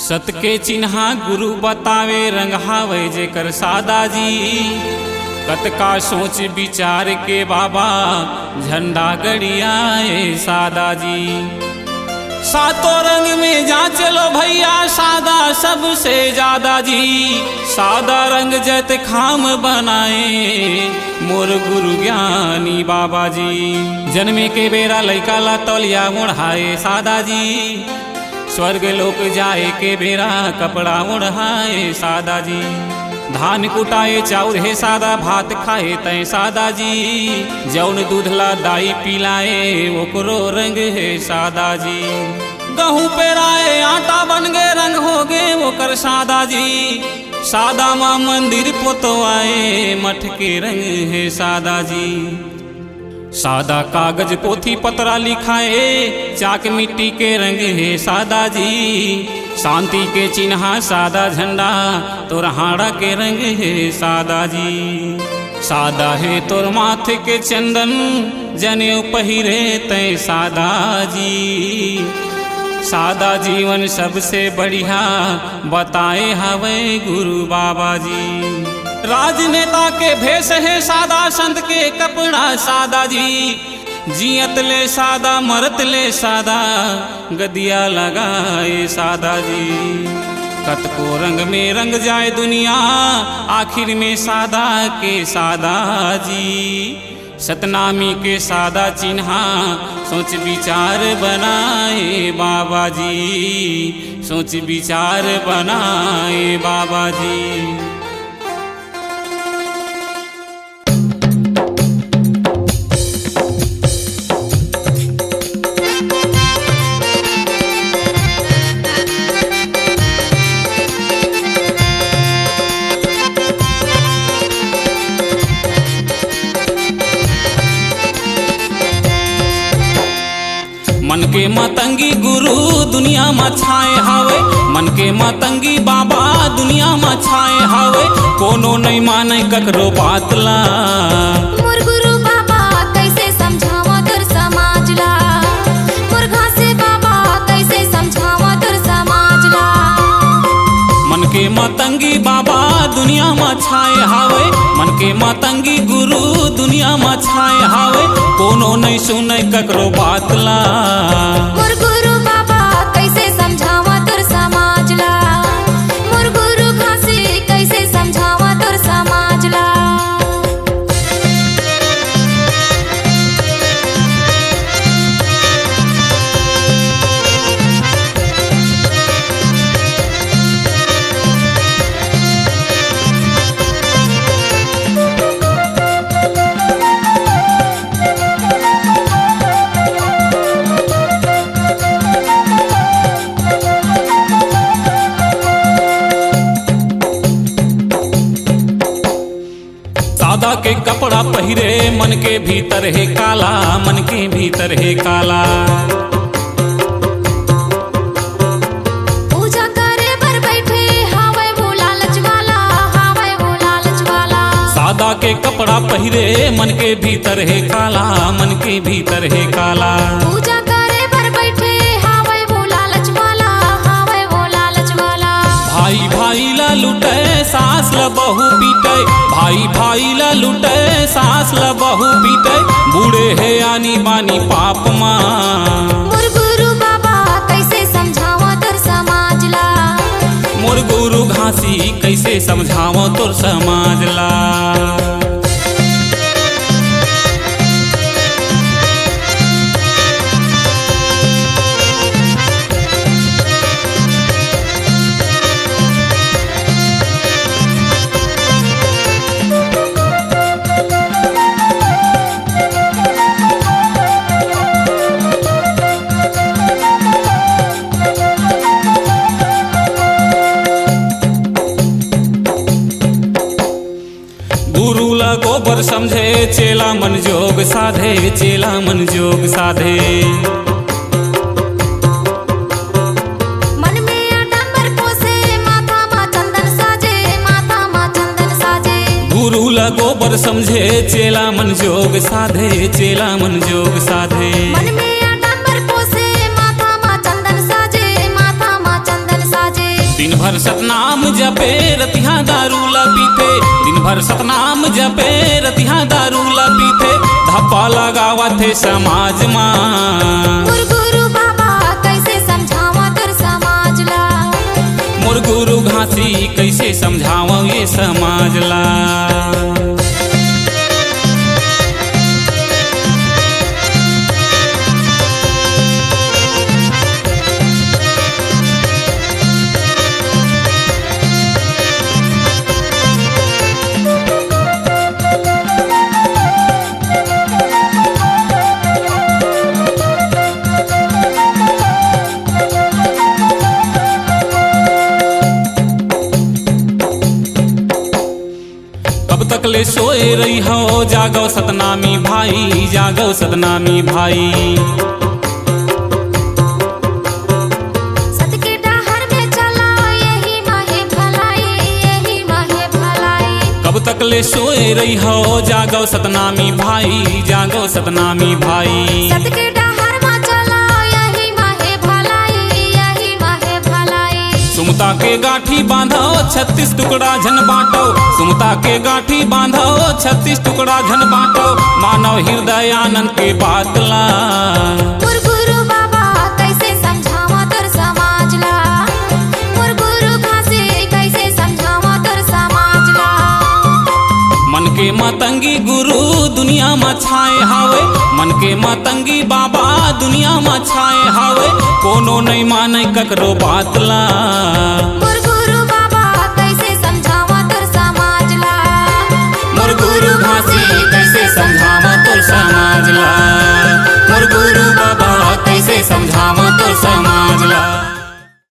सत के चिन्हा गुरु बतावे रंगहावे जेकर सादा जी। कतका सोच विचार के बाबा झंडा गड़ियाए सादा जी। सातों रंग में जा चलो भैया सादा सबसे ज्यादा जी। सादा रंग जत खाम बनाए मोर गुरु ज्ञानी बाबा जी। जन्मे के बेरा लैका ला तौलिया ओढ़ाए सादा जी। स्वर्ग लोक जाए के बेरा कपड़ा ओढ़ाए सादा जी। धान कुटाए चाउर है सादा भात खाए तय सादा जी। जौन दूधला दाई पिलाए ओकरो रंग है सादा जी। गहूँ पेराए आटा बन गए रंग हो गए ओकर सादा जी। सादा माँ मंदिर पोतवाए मठ के रंग है सादा जी। सादा कागज पोथी पतरा लिखाए चाक मिट्टी के रंग है सादा जी। शांति के चिन्हा सादा झंडा तोर हाड़ा के रंग है सादा जी। सादा है तोर माथे के चंदन जनेऊ पहिरे तय सादा जी। सादा जीवन सबसे बढ़िया बताए हवे गुरु बाबा जी। राजनेता के भेष है सादा संत के कपड़ा सादा जी। जियत ले सादा मरत ले सादा गदिया लगाए सादा जी। कतको रंग में रंग जाए दुनिया आखिर में सादा के सादा जी। सतनामी के सादा चिन्हा सोच विचार बनाए बाबा जी। सोच विचार बनाए बाबा जी। मन के मतंगी गुरु दुनिया में छाए हावे। मन के मतंगी बाबा दुनिया में छाए हावे। कोनो नहीं माने ककरो बात ला। मोर गुरु बाबा कैसे समझावा तोर समाज ला। मोर घासे बाबा कैसे समझावा तोर समाज ला। मन के मतंगी बाबा दुनिया में छाए हावे। मन के मतंगी गुरु दुनिया में छाए हावे। कोनो नहीं सुने ककरो बात ला। मोर गुरु बाबा कैसे समझावा तोर समाज ला। मोर गुरु घासे कैसे समझावा तोर समाज ला। सादा के कपड़ा पहिरे मन के भीतर है काला। मन के भीतर है काला। पूजा करे बर बैठे हावे वो लालच वाला। हावे वो लालच वाला। सादा के कपड़ा पहिरे मन के भीतर है काला। मन के भीतर है काला। पूजा करे बर बैठे हावे वो लालच वाला। हावे वो लालच वाला। भाई भाई ला लुटे सास ला बहू पीटे। भाई भाई ला लुटे सास ला बहू पीटे। बूढ़े है आनी बानी पाप माँ। मोर गुरु बाबा कैसे समझावा तोर समाज ला। मोर गुरु घासी कैसे समझावो तोर समाज ला। गुरु ला गोबर समझे चेला मन जोग साधे। चेला मन जोग साधे। मन में आडंबर पोसे माथा मा चंदन साजे। माथा मा चंदन साजे। गुरु ला गोबर समझे चेला मन जोग साधे। चेला मन जोग साधे। मन में आडंबर पोसे माथा मा चंदन साजे। माथा मा चंदन साजे। दिन भर सतनाम जपे रतिहा दारू ला पीते, दिन भर सतनाम जपे रतिहा दारू ला पीते, धप्पा लगावा थे समाज मां। मोर गुरु बाबा कैसे समझावा तोर समाज ला, मोर गुरु घासी कैसे समझावा ये समाज ला। कब तक ले सोए रही हो, जागो सतनामी भाई, जागो सतनामी भाई। सत के डहर में चला यही माहे भलाई, यही माहे भलाई। कब तक ले सोए रही हो, जागो सतनामी भाई, जागो सतनामी भाई। सत के डहर में चला यही माहे भलाई, यही माहे भलाई। सुमता के गाठी बांधो 36 टुकड़ा झन बांटो, सुमता के गाठी बांधो 36 टुकड़ा झन बांटो, मानव हृदय आनंद के बात ला। मोर गुरु बाबा कैसे समझावा तोर समाज ला, मोर गुरु घासी कैसे समझावा तोर समाज ला। मन के मतंगी गुरु दुनिया में छाए हावे, मन के मतंगी बाबा दुनिया में छाए हावे, कोनो नहीं माने ककरो बात ला। मोर गुरु बाबा कैसे समझावा तोर समाज ला, मोर गुरु घासी कैसे समझावा तोर समाज ला, मोर गुरु बाबा कैसे समझावा तोर समाज